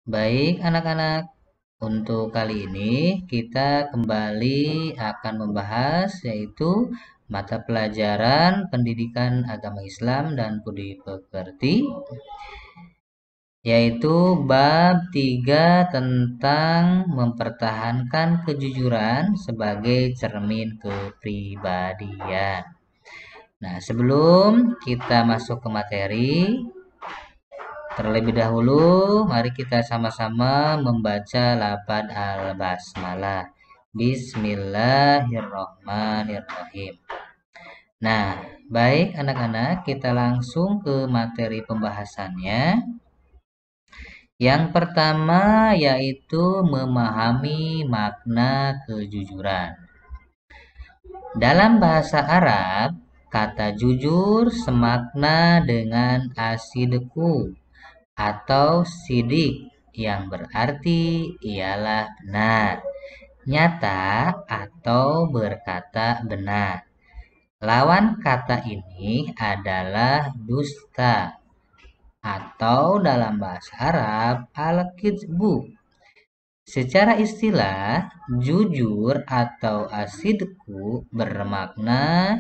Baik, anak-anak. Untuk kali ini kita kembali akan membahas yaitu mata pelajaran Pendidikan Agama Islam dan Budi Pekerti, yaitu bab 3 tentang mempertahankan kejujuran sebagai cermin kepribadian. Nah, sebelum kita masuk ke materi, terlebih dahulu, mari kita sama-sama membaca lafaz al-basmalah. Bismillahirrohmanirrohim. Nah, baik anak-anak, kita langsung ke materi pembahasannya. Yang pertama yaitu memahami makna kejujuran. Dalam bahasa Arab, kata jujur semakna dengan asidku atau sidik yang berarti ialah benar, nyata atau berkata benar. Lawan kata ini adalah dusta atau dalam bahasa Arab al-kizbu. Secara istilah, jujur atau asidku bermakna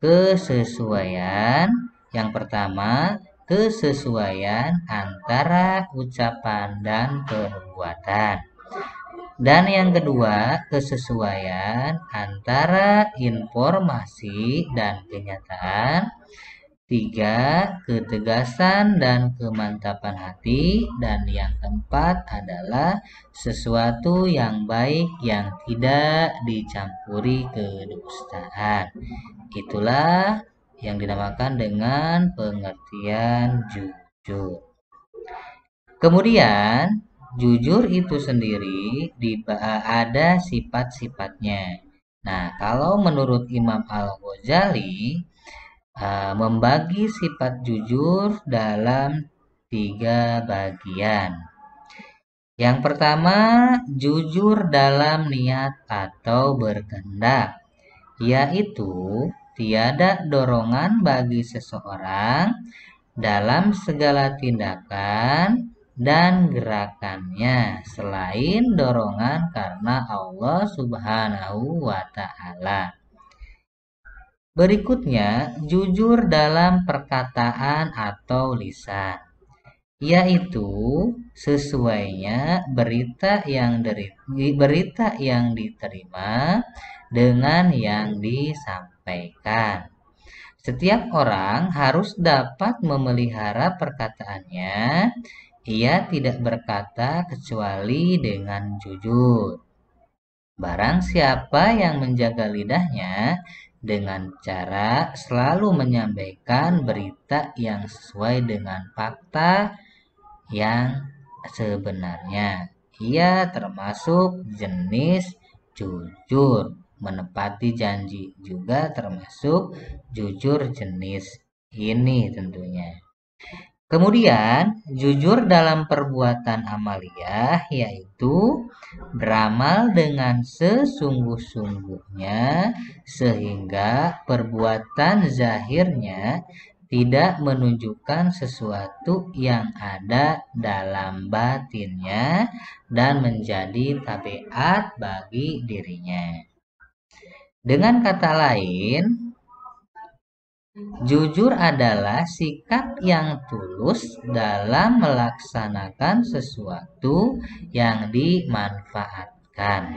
kesesuaian. Yang pertama, kesesuaian antara ucapan dan perbuatan. Dan yang kedua, kesesuaian antara informasi dan kenyataan. 3, ketegasan dan kemantapan hati. Dan yang keempat adalah sesuatu yang baik yang tidak dicampuri kedustaan. Itulah yang dinamakan dengan pengertian jujur. Kemudian, jujur itu sendiri ada sifat-sifatnya. Nah, kalau menurut Imam Al-Ghazali, membagi sifat jujur dalam 3 bagian. Yang pertama, jujur dalam niat atau berkehendak, yaitu tiada dorongan bagi seseorang dalam segala tindakan dan gerakannya selain dorongan karena Allah Subhanahu wa Ta'ala. Berikutnya, jujur dalam perkataan atau lisan, yaitu sesuainya berita yang diterima dengan yang disampaikan. Setiap orang harus dapat memelihara perkataannya. Ia tidak berkata kecuali dengan jujur. Barang siapa yang menjaga lidahnya dengan cara selalu menyampaikan berita yang sesuai dengan fakta yang sebenarnya, ia termasuk jenis jujur. Menepati janji juga termasuk jujur jenis ini tentunya. Kemudian, jujur dalam perbuatan amaliyah yaitu beramal dengan sesungguh-sungguhnya sehingga perbuatan zahirnya tidak menunjukkan sesuatu yang ada dalam batinnya dan menjadi tabiat bagi dirinya. Dengan kata lain, jujur adalah sikap yang tulus dalam melaksanakan sesuatu yang dimanfaatkan,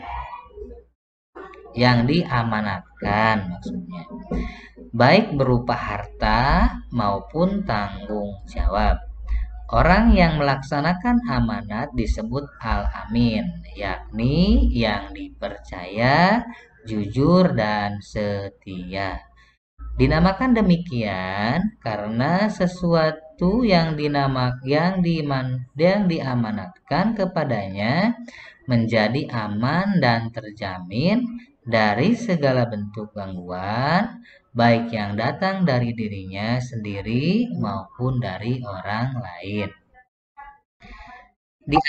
yang diamanatkan maksudnya, baik berupa harta maupun tanggung jawab. Orang yang melaksanakan amanat disebut al-amin, yakni yang dipercaya, jujur, dan setia. Dinamakan demikian karena sesuatu yang diamanatkan kepadanya menjadi aman dan terjamin dari segala bentuk gangguan, baik yang datang dari dirinya sendiri maupun dari orang lain. Di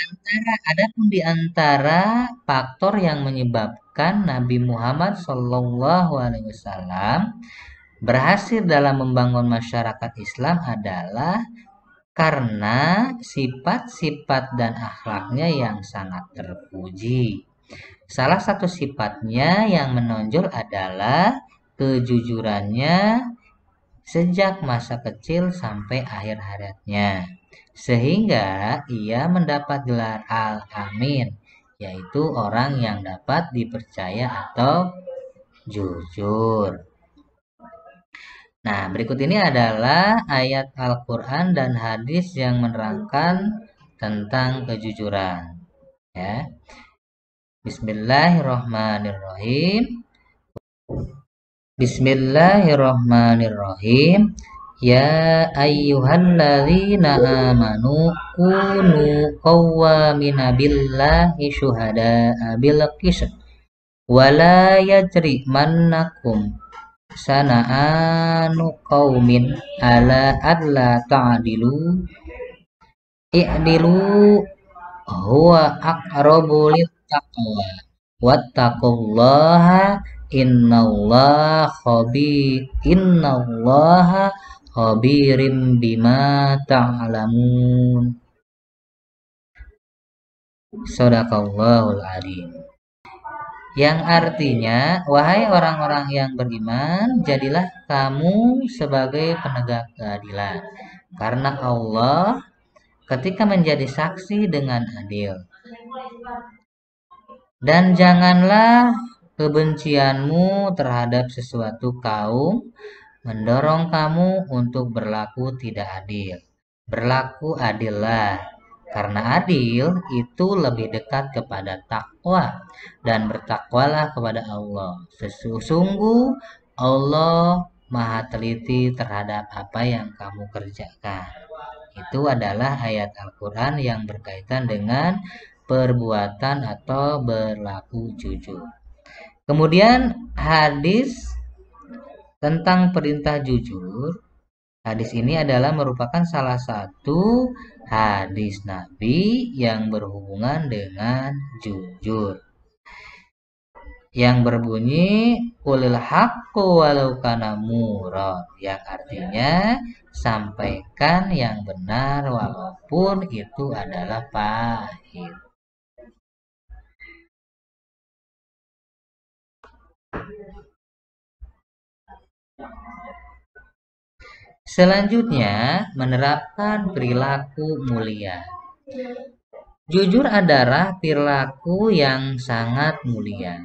antara faktor yang menyebabkan Nabi Muhammad SAW berhasil dalam membangun masyarakat Islam adalah karena sifat-sifat dan akhlaknya yang sangat terpuji. Salah satu sifatnya yang menonjol adalah kejujurannya sejak masa kecil sampai akhir hayatnya, sehingga ia mendapat gelar Al-Amin, yaitu orang yang dapat dipercaya atau jujur. Nah, berikut ini adalah ayat Al-Quran dan hadis yang menerangkan tentang kejujuran. Ya. Bismillahirrahmanirrahim. Bismillahirrahmanirrahim. Ya ayyuhalladzina amanu kunu qawwamina billahi syuhada'a bil qist wala yajrimannakum sana'anu qaumin ala alla ta'dilu i'dilu huwa aqrabu littaqwa wattaqullaha innallaha khabirim bima ta'lamun. Shadaqallahul adzim. Yang artinya, wahai orang-orang yang beriman, jadilah kamu sebagai penegak keadilan, karena Allah ketika menjadi saksi dengan adil. Dan janganlah kebencianmu terhadap sesuatu kaum mendorong kamu untuk berlaku tidak adil. Berlaku adillah, karena adil itu lebih dekat kepada takwa, dan bertakwalah kepada Allah. Sesungguh Allah Maha teliti terhadap apa yang kamu kerjakan. Itu adalah ayat Al-Quran yang berkaitan dengan perbuatan atau berlaku jujur. Kemudian hadis tentang perintah jujur. Hadis ini adalah merupakan salah satu hadis Nabi yang berhubungan dengan jujur, yang berbunyi qulil haqqu walau kana murran, yang artinya sampaikan yang benar walaupun itu adalah pahit. Selanjutnya, menerapkan perilaku mulia. Jujur adalah perilaku yang sangat mulia.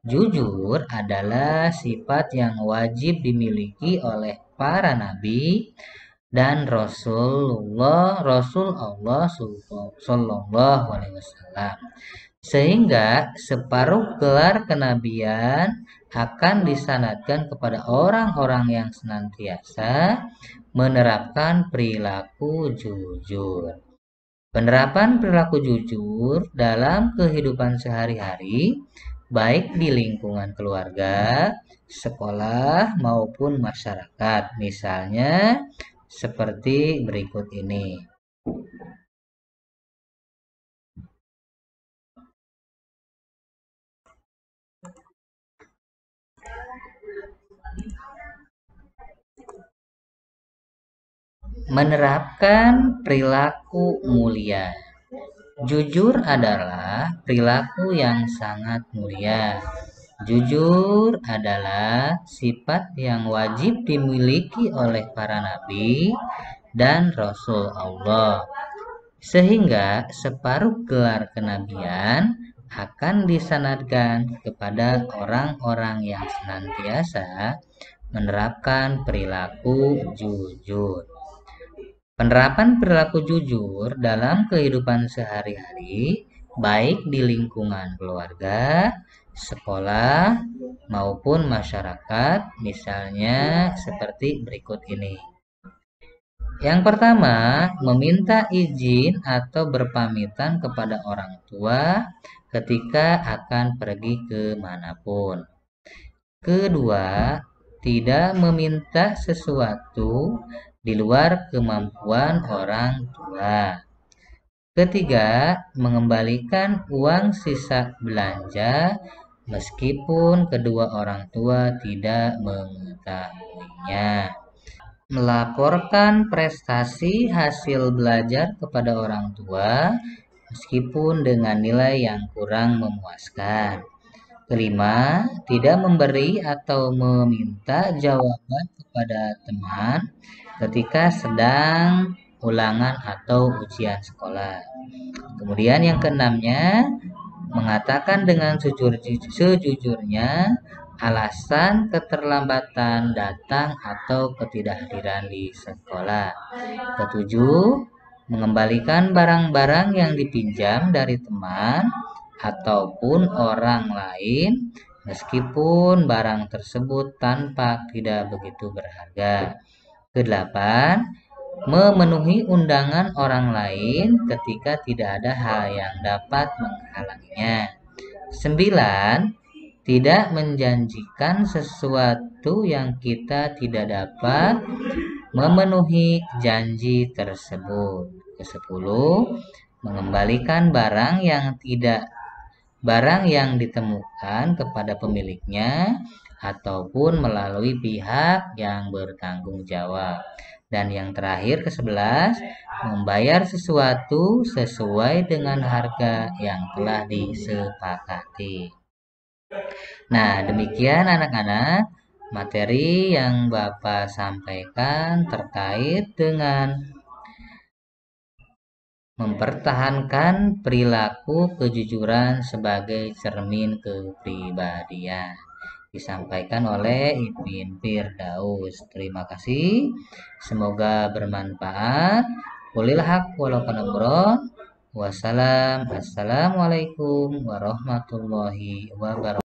Jujur adalah sifat yang wajib dimiliki oleh para nabi dan Rasul Allah Shallallahu Alaihi Wasallam, sehingga separuh gelar kenabian akan disanadkan kepada orang-orang yang senantiasa menerapkan perilaku jujur. Penerapan perilaku jujur dalam kehidupan sehari-hari, baik di lingkungan keluarga, sekolah, maupun masyarakat. Misalnya seperti berikut ini. Menerapkan perilaku mulia. Jujur adalah perilaku yang sangat mulia. Jujur adalah sifat yang wajib dimiliki oleh para nabi dan Rasul Allah, sehingga separuh gelar kenabian akan disanadkan kepada orang-orang yang senantiasa menerapkan perilaku jujur. Penerapan perilaku jujur dalam kehidupan sehari-hari, baik di lingkungan keluarga, sekolah, maupun masyarakat, misalnya seperti berikut ini. Yang pertama, meminta izin atau berpamitan kepada orang tua ketika akan pergi kemanapun. Kedua, tidak meminta sesuatu di luar kemampuan orang tua. Ketiga, mengembalikan uang sisa belanja meskipun kedua orang tua tidak mengetahuinya. melaporkan prestasi hasil belajar kepada orang tua meskipun dengan nilai yang kurang memuaskan. Kelima, tidak memberi atau meminta jawaban kepada teman ketika sedang ulangan atau ujian sekolah. Kemudian yang keenamnya, mengatakan dengan sejujurnya alasan keterlambatan datang atau ketidakhadiran di sekolah. Ketujuh, mengembalikan barang-barang yang dipinjam dari teman ataupun orang lain meskipun barang tersebut tampak tidak begitu berharga. Kedelapan, memenuhi undangan orang lain ketika tidak ada hal yang dapat menghalanginya. 9. Tidak menjanjikan sesuatu yang kita tidak dapat memenuhi janji tersebut. Ke-10, mengembalikan barang yang ditemukan kepada pemiliknya ataupun melalui pihak yang bertanggung jawab. Dan yang terakhir ke-11, membayar sesuatu sesuai dengan harga yang telah disepakati. Nah, demikian anak-anak materi yang Bapak sampaikan terkait dengan mempertahankan perilaku kejujuran sebagai cermin kepribadian. Disampaikan oleh Ipin Firdaus. Terima kasih. Semoga bermanfaat. Qulil haq walau kana murad. Wassalam. Assalamualaikum warahmatullahi wabarakatuh.